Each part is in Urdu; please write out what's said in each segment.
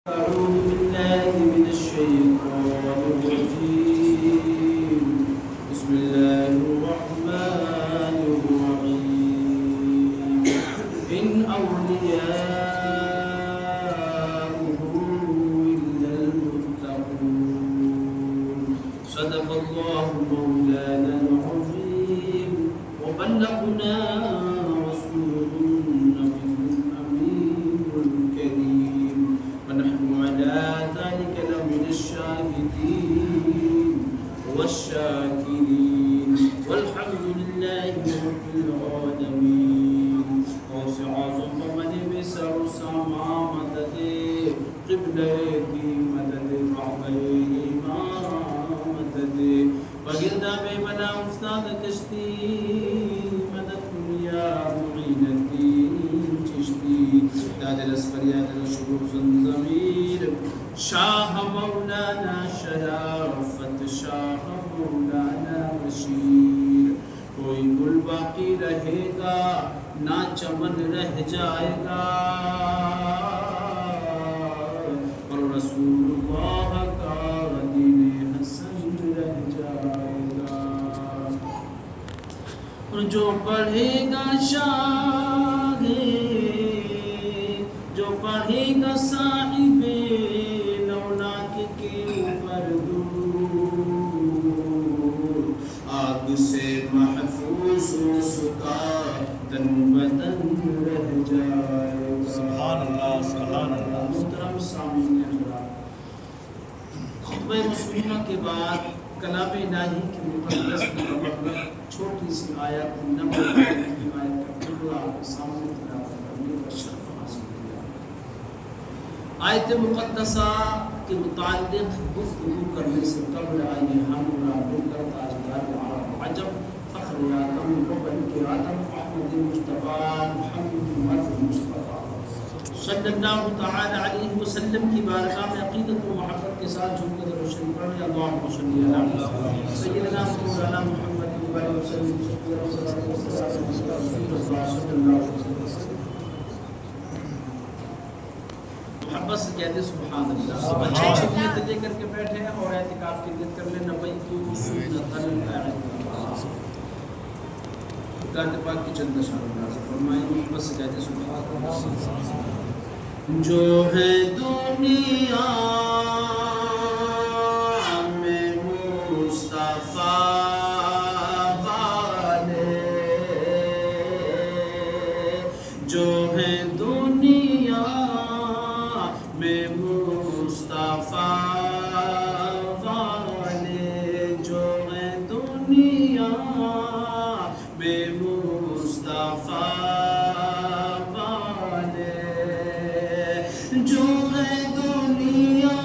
أعوذ بالله من الشيطان الرجيم بسم الله الرحمن الرحيم إن أولياؤه إلا المتقون صدق الله مولانا العظيم وبلغنا رسوله النبي الأمين الكريم ونحن على ذلك لمن الشاهدين والشاكرين والحمد لله رب العالمين وسع ظلمن بسر سما مدد قبلة مدد بعض مدد وقلنا بمنا أستاذ كشتي مدد يا معين الدين چشتی تاج الاسفر یا دل شروع زنزمیر شاہ مولانا شرافت شاہ مولانا بشیر کوئی گل باقی رہے گا نہ چمن رہ جائے گا اور رسول اللہ کا دین حسن رہ جائے گا اور جو پڑھے گا شاہ جو پڑھے گا صاحب لولاک کے اوپر دور آگ سے محفوظ اس کا تن بدن رہ جائے گا سبحان اللہ سبحان اللہ محترم سامعین حضرات خطبہ مسلمہ کے بعد کلام الہی کی مقدس مبارک چھوٹی سی آیت نمبر کی آیت کا ٹکڑا آپ کے سامنے تلاوت کرنے کا شرف حاصل کیا آیت مقدسہ کے متعلق گفتگو کرنے سے قبل آئیے ہم مل کر تاجدار عرب عجم فخر آدم بن کے آدم احمد مصطفیٰ محمد مرد مصطفیٰ صلی اللہ تعالی علیہ وسلم کی بارگاہ میں عقیدت و محبت کے ساتھ جھوم کر درود شریف پڑھیں اللہم صلی علی سیدنا مولانا محمد وعلیہ وسلم محبت سے کہتے سبحان اللہ اچھے اچھے نیت لے کر کے بیٹھے ہیں اور اعتکاف کی نیت کر لیں نبیت سنت الاعتکاف قرآن پاک کی چند اشعار نازل فرمائیں محبت سے کہتے سبحان اللہ جو ہے دنیا میں مصطفیٰ والے جو ہے دنیا میں مصطفیٰ والے جو ہے دنیا میں مصطفیٰ جو ہے دنیا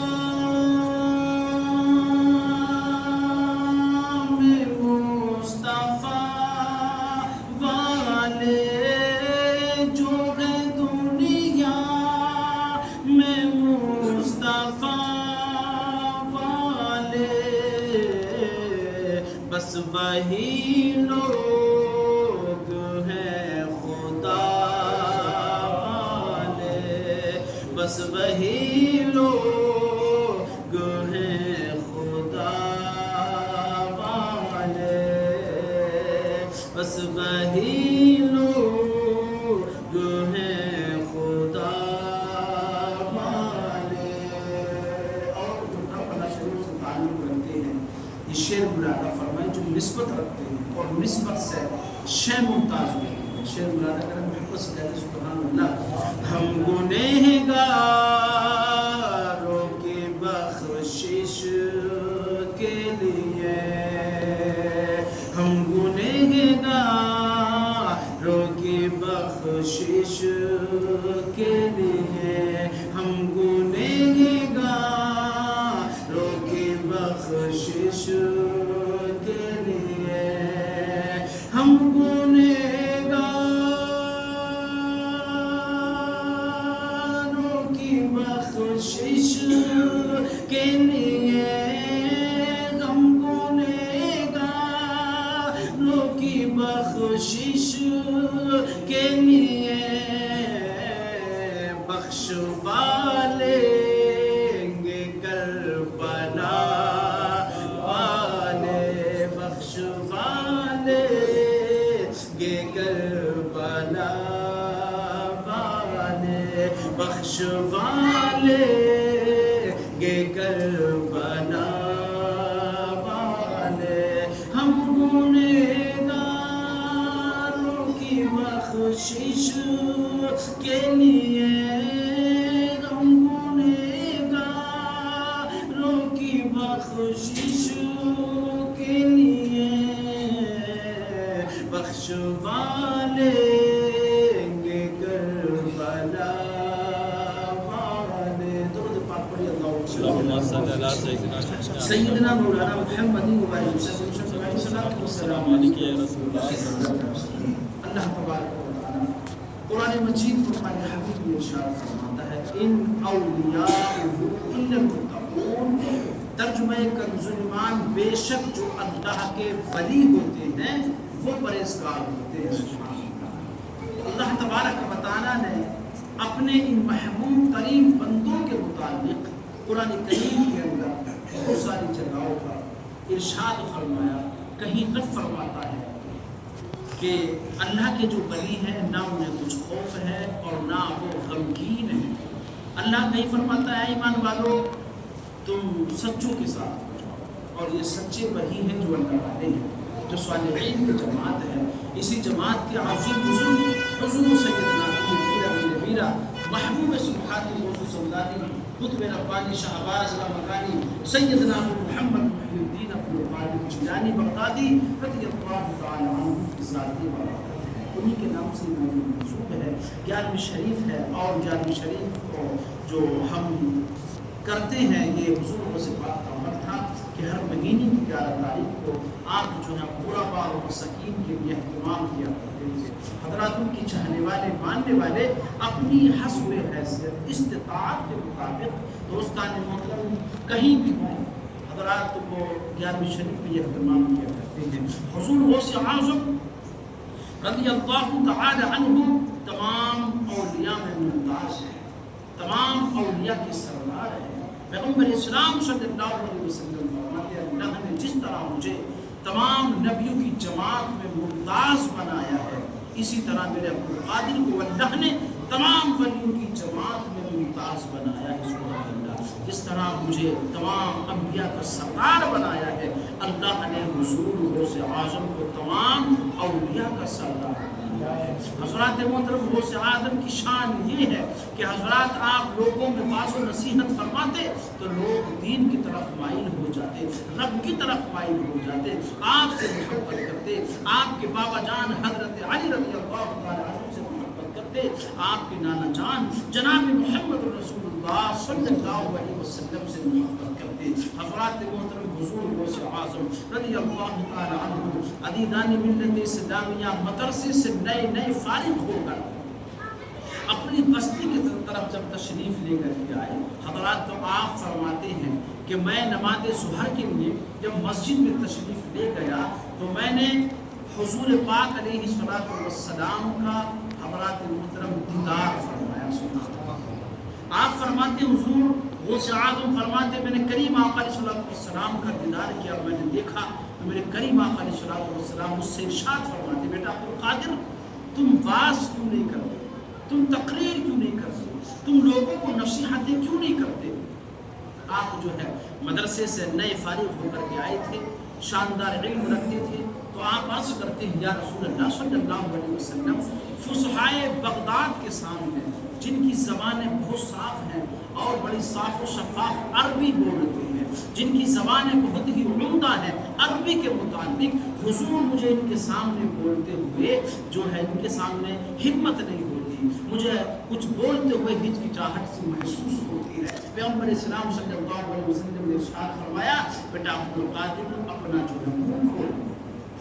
میں مصطفیٰ والے جو ہے دنیا میں مصطفیٰ والے بس وہی لوگ ہیں خدا بس وہی لوگ ہیں خدا والے بس وہی لوگ ہیں خدا والے اور جو ربنا شریف سے تعلق رکھتے ہیں یہ شعر مرادہ فرمائیں جو نسبت رکھتے ہیں اور نسبت سے شے ممتاز ہوتے ہیں شعر مرادہ کریں محبت سے کہتے سبحان اللہ ہم گنہگاروں کی بخشش کے لیے ہم گنہگاروں کی بخشش کے لیے ہم گنہگاروں کی بخشش کے لیے ہم بخشش کے لیے ہم گنہگاروں کی بخشش کے لیے بخش والے والے گے کربلا والے ہم گنہگاروں کی بخشش کے لیے ہم گنہگاروں کی بخشش کے لیے بخش والے گے کربلا والے درود پاک پڑھی اللهم صل على سيدنا سیدنا مولانا محمد السلام علیکم یا رسول اللہ صلی اللہ علیہ وسلم. اللہ تبارک و تعالی قرآن مجید فرقان حبیب میں ارشاد فرماتا ہے ان اولیاء الا المتقون. ترجمہ کنز ایمان بے شک جو اللہ کے ولی ہوتے ہیں وہ پرہیزگار ہوتے ہیں. سبحان اللہ. اللہ تبارک و تعالی نے اپنے ان محبوب ترین بندوں کے متعلق قرآن کریم کے اندر بہت ساری جگہوں پر ارشاد فرمایا. کہیں رب فرماتا ہے کہ اللہ کے جو ولی ہیں نہ انہیں کچھ خوف ہے اور نہ وہ غمگین ہیں. اللہ کہیں فرماتا ہے ایمان والو تم سچوں کے ساتھ ہو جاؤ. اور یہ سچے وہی ہیں جو اللہ والے ہیں، جو صالحین کی جماعت ہے. اسی جماعت کے عظیم بزرگ حضور سیدنا میرا محبوب سبحانی موضوع سمدانی قطب ربانی شہباز رامکانی سیدنا محمد محی الدین ابو القادر جیلانی بغدادی رضی اللہ تعالی عنہ کی ذاتی بات. انہی کے نام سے موضوع منسوب ہے. 11ویں شریف ہے اور 11ویں شریف کو جو ہم کرتے ہیں یہ حضور سے بات کا عمل تھا کہ ہر مہینے کی 11 تاریخ کو آپ جو ہے پورا بار و مساکین کے لیے اہتمام کیا کرتے ہیں. حضرات ان کی چاہنے والے ماننے والے اپنی حسب حیثیت استطاعت کے مطابق دوستان محترم کہیں بھی ہوں حضرات کو 11ویں شریف میں یہ اہتمام کیا کرتے ہیں. حضور غوث اعظم رضی اللہ تعالی عنہ تمام اولیاء میں ممتاز ہے، تمام اولیاء کی سردار ہے. پیغمبر اسلام صلی اللہ علیہ وسلم فرماتے ہیں اللہ نے جس طرح مجھے تمام نبیوں کی جماعت میں ممتاز بنایا ہے اسی طرح میرے عبد القادر کو اللہ نے تمام ولیوں کی جماعت میں ممتاز بنایا ہے. سبحان اللہ. جس طرح مجھے تمام انبیاء کا سردار بنایا ہے اللہ نے حضور غوث اعظم کو تمام اولیاء کا سردار بنایا ہے. حضرات محترم غوث اعظم کی شان یہ ہے کہ حضرات آپ لوگوں میں واعظ و نصیحت فرماتے تو لوگ دین کی طرف مائل ہو جاتے، رب کی طرف مائل ہو جاتے، آپ سے محبت کرتے، آپ کے بابا جان حضرت علی رضی اللہ تعالی عنہ سے محبت کرتے، آپ کے نانا جان جناب محمد رسول اللہ صلی اللہ علیہ وسلم سے محبت کرتے. حضرات محترم حضور غوث اعظم رضی اللہ تعالی عنہ عدیدان ملت اسلامیہ مدرسے سے نئے فارغ ہو کر اپنی بستی کی طرف جب تشریف لے کر کے آئے حضرات تو آپ فرماتے ہیں کہ میں نماز ظہر کے لیے جب مسجد میں تشریف لے گیا تو میں نے حضور پاک علیہ السلام کا حضرات محترم دیدار فرمایا. آپ فرماتے حضور غوث اعظم فرماتے میں نے کریم آقا علیہ السلام کا دیدار کیا. میں نے دیکھا تو میرے کریم آقا علیہ السلام مجھ سے ارشاد فرماتے بیٹا عبد القادر تم واعظ کیوں نہیں کرتے، تم تقریر کیوں نہیں کرتے، تم لوگوں کو نصیحتیں کیوں نہیں کرتے. آپ جو ہے مدرسے سے نئے فارغ ہو کر کے آئے تھے، شاندار علم رکھتے تھے تو آپ عرض کرتے ہیں یا رسول اللہ صلی اللہ علیہ وسلم فصحائے بغداد کے سامنے جن کی زبانیں بہت صاف ہیں اور بڑی صاف و شفاف عربی بولتے ہیں، جن کی زبانیں بہت ہی عمدہ ہیں عربی کے متعلق، حضور مجھے ان کے سامنے بولتے ہوئے جو ہے ان کے سامنے ہمت نہیں ہوتی، مجھے کچھ بولتے ہوئے ہچکچاہٹ سی محسوس ہوتی ہے. پیغمبر اسلام صلی اللہ علیہ وسلم نے ارشاد فرمایا بیٹا عبد القادر اپنا جو ہے منہ کھول.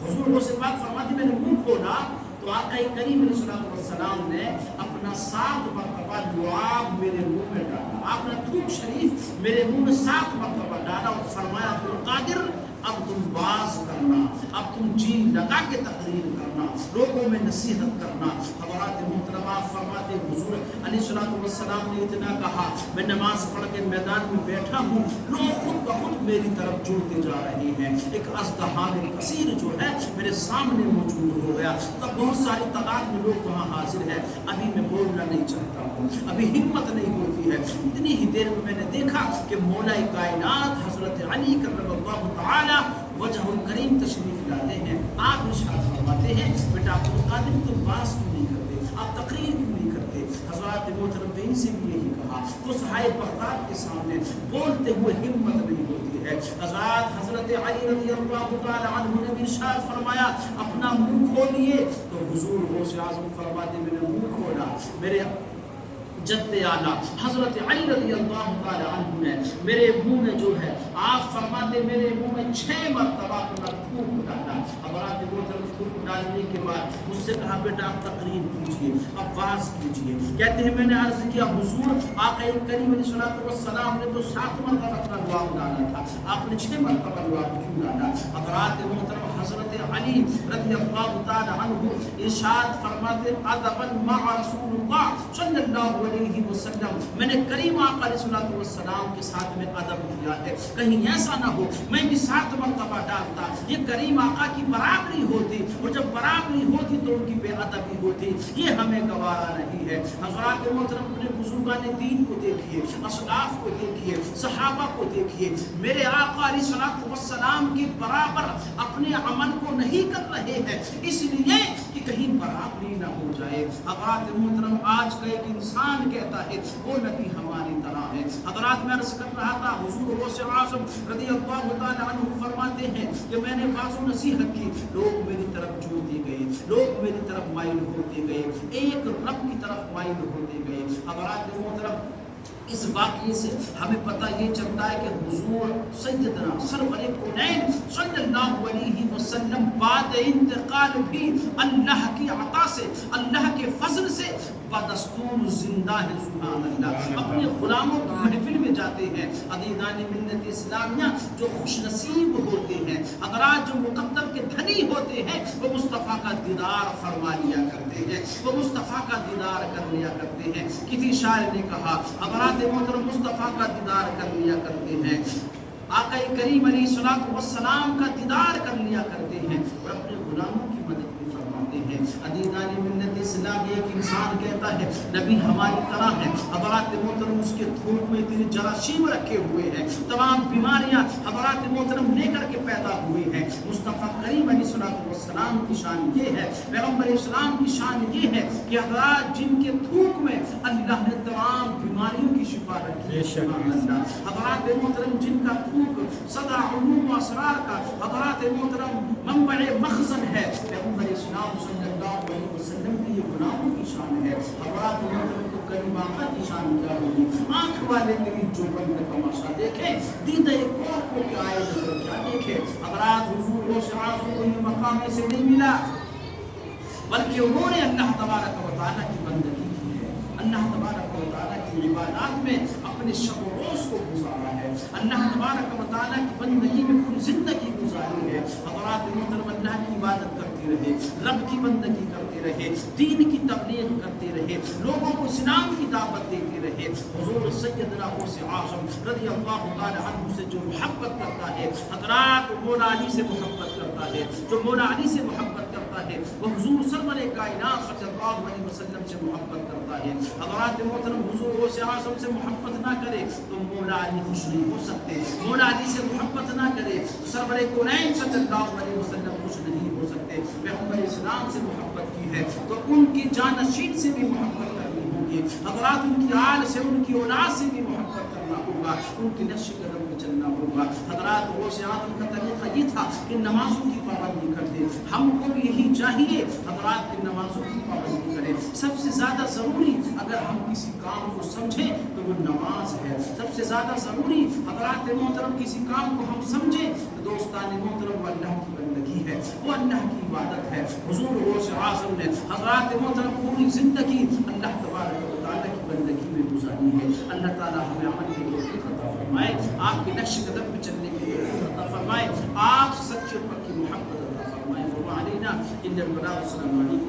حضور غوث پاک فرماتے میں نے منہ کھولا تو آقا کریم علیہ السلام نے اپنا 7 مرتبہ لعاب میرے منہ میں ڈالا، آپ نے تھوک شریف میرے منہ میں 7 مرتبہ ڈالا اور فرمایا عبد القادر اب تم باز کرنا، اب تم جی لگا کے تقریر کرنا، لوگوں میں نصیحت کرنا. حضرات محترمہ فرماتے حضور علیہ السلام نے اتنا کہا میں نماز پڑھ کے میدان میں بیٹھا ہوں، لوگ خود بخود میری طرف جڑتے جا رہے ہیں. ایک ازدحام کثیر جو ہے میرے سامنے موجود ہو گیا. تب بہت ساری تعداد میں لوگ وہاں حاضر ہیں. ابھی میں بولنا نہیں چاہتا ہوں, ابھی ہمت نہیں ہوتی ہے. اتنی ہی دیر میں نے دیکھا کہ مولا کائنات حضرت علی کرم اللہ تعالی وجہ الکریم تشریف لاتے ہیں. آپ ارشاد فرماتے ہیں بیٹا عبدالقادر تم باس کیوں نہیں کرتے, آپ تقریر کیوں نہیں کرتے. حضرات محترم نے ان سے بھی یہی کہا, فصحائے بغداد کے سامنے بولتے ہوئے ہمت نہیں ہوتی ہے. حضرت علی رضی اللہ تعالی عنہ نے ارشاد فرمایا اپنا منہ کھولیے, تو حضور غوث اعظم فرماتے میں نے منہ کھولا. میرے جد اعلیٰ حضرت علی رضی اللہ تعالی عنہ نے میرے منہ میں جو ہے آپ فرماتے میرے منہ میں 6 مرتبہ اپنا تھوک ڈالا. حضرات محترم تھوک ڈالنے کے بعد مجھ سے کہا بیٹا آپ تقریر کیجیے, اب واعظ کیجیے. کہتے ہیں میں نے عرض کیا حضور آقا کریم علیہ الصلوۃ والسلام نے تو 7 مرتبہ اپنا لعاب ڈالا تھا, آپ نے 6 مرتبہ لعاب کیوں ڈالا. حضرات محترم حضرت علی رضی اللہ تعالی عنہ ارشاد فرماتے ادبا مع رسول اللہ صلی اللہ علیہ وسلم, میں نے کریم آقا علیہ الصلوۃ والسلام کے ساتھ میں ادب کیا ہے. کہیں ایسا نہ ہو میں بھی 7 مرتبہ ڈالتا, یہ کریم آقا کی برابری ہوتی, اور جب برابری ہوتی تو ان کی بے ادبی ہوتی. یہ ہمیں گوارا نہیں ہے. حضرات محترم اپنے بزرگان دین کو دیکھیے, اسلاف کو دیکھیے, صحابہ کو دیکھیے, میرے آقا علیہ الصلوۃ والسلام کے برابر اپنے عمل کو نہیں کر رہے ہیں اس لیے کہ کہیں برابری نہ ہو جائے. حضرات محترم آج کا ایک انسان کہتا ہے وہ نبی ہماری طرح ہے. حضرات میں عرض کر رہا تھا حضور غوث اعظم رضی اللہ تعالی عنہ فرماتے ہیں کہ میں نے واعظ و نصیحت کی, لوگ میری طرف جڑتے گئے, لوگ میری طرف مائل ہوتے گئے, ایک رب کی طرف مائل ہوتے گئے. حضرات محترم اس واقعے سے ہمیں پتہ یہ چلتا ہے کہ حضور سیدنا سرور کونین صلی اللہ علیہ وسلم بعد انتقال بھی اللہ کی عطا سے, اللہ کے فضل سے بدستور زندہ ہے. سبحان اللہ. اپنے غلاموں کی محفل میں جاتے ہیں عزیزان ملت اسلامیہ جو خوش نصیب ہوتے ہیں, حضرات جو مقدر کے دھنی ہوتے ہیں, وہ مصطفیٰ کا دیدار فرما لیا کرتے ہیں, وہ مصطفیٰ کا دیدار کر لیا کرتے ہیں. کسی شاعر نے کہا حضرات محترم مصطفیٰ کا دیدار کر لیا کرتے ہیں, آقا کریم علیہ الصلوۃ والسلام کا دیدار کر لیا کرتے ہیں, اور اپنے غلاموں کی مدد بھی فرماتے ہیں. عزیزان ملت اسلام ایک انسان کہتا ہے نبی ہماری طرح ہے. حضرات محترم اس کے تھوک میں اتنے جراثیم رکھے ہوئے ہیں, تمام بیماریاں حضرات محترم لے کر کے پیدا ہوئی ہیں. مصطفیٰ کریم علیہ الصلوۃ والسلام کی شان یہ ہے, پیغمبر اسلام کی شان یہ ہے کہ حضرات جن کے تھوک میں اللہ نے تمام بیماریوں کی شفا رکھی ہے. حضرات محترم جن کا تھوک صدا علوم و اسرار کا حضرات محترم منبع مخزن ہے, پیغمبر اسلام صلی اللہ علیہ وسلم کی یہ غلاموں کی شان ہے. حضرات محترم تو کریم آقا کی شان کیا ہوگی. آنکھ والے میری جو بند تماشا دیکھیں, دیدہ کور کو کیا آئے نظر کیا دیکھے. حضرات حضور غوث اعظم کو یہ مقام سے نہیں ملا, بلکہ انہوں نے اللہ تبارک و تعالیٰ کی بندگی کی ہے, اللہ تبارک و تعالیٰ کی عبادات میں اپنے شب و روز کو گزارا ہے, اللہ تبارک و تعالیٰ کی بندگی میں پوری زندگی گزاری ہے. حضرات محترم اللہ کی عبادت کرتے رہے, رب کی بندگی کرتے رہے, دین کی تبلیغ کرتے رہے, لوگوں کو اسلام کی دعوت دیتے رہے. حضور سیدنا غوث اعظم رضی اللہ تعالی عنہ سے جو محبت کرتا ہے, حضرات مولا علی سے محبت کرتا ہے, جو مولا علی سے محبت کرتا ہے وہ حضور سرور کائنات صلی اللہ علیہ وسلم سے محبت کرتا ہے. حضرات محترم حضور غوث اعظم سے محبت نہ کرے تو مولا علی خوش نہیں ہو سکتے, مولا علی سے محبت نہ کرے تو سرور کونین صلی اللہ علیہ وسلم خوش نہیں ہو سکتے. پیغمبر اسلام سے محبت کی ہے تو ان کی جانشین سے بھی محبت کرنی ہوگی. حضرات ان کی آل سے, ان کی اولاد سے بھی محبت کرنا ہوگا, ان کی نقش قدم پہ چلنا ہوگا. حضرات غوث اعظم کا طریقہ یہ تھا کہ نمازوں کی پابندی کرتے. ہم کو بھی یہی چاہیے حضرات کی نمازوں کی پابندی کریں. سب سے زیادہ ضروری اگر ہم کسی کام کو سمجھیں تو وہ نماز ہے. سب سے زیادہ ضروری حضرات محترم کسی کام کو ہم سمجھیں تو دوستان محترم وہ اللہ کی بندگی ہے, وہ اللہ کی عبادت ہے. حضور غوث اعظم نے حضرات محترم پوری زندگی اللہ تبارک و تعالیٰ کی بندگی میں گزاری ہے. اللہ تعالیٰ ہمیں عمل کی توفیق عطا فرمائے, آپ کے نقش قدم پہ چلنے کی توفیق عطا فرمائے, آپ سچے پر کی محبت عطا فرمائے. وعلینا ان البلاء. السلام علیکم.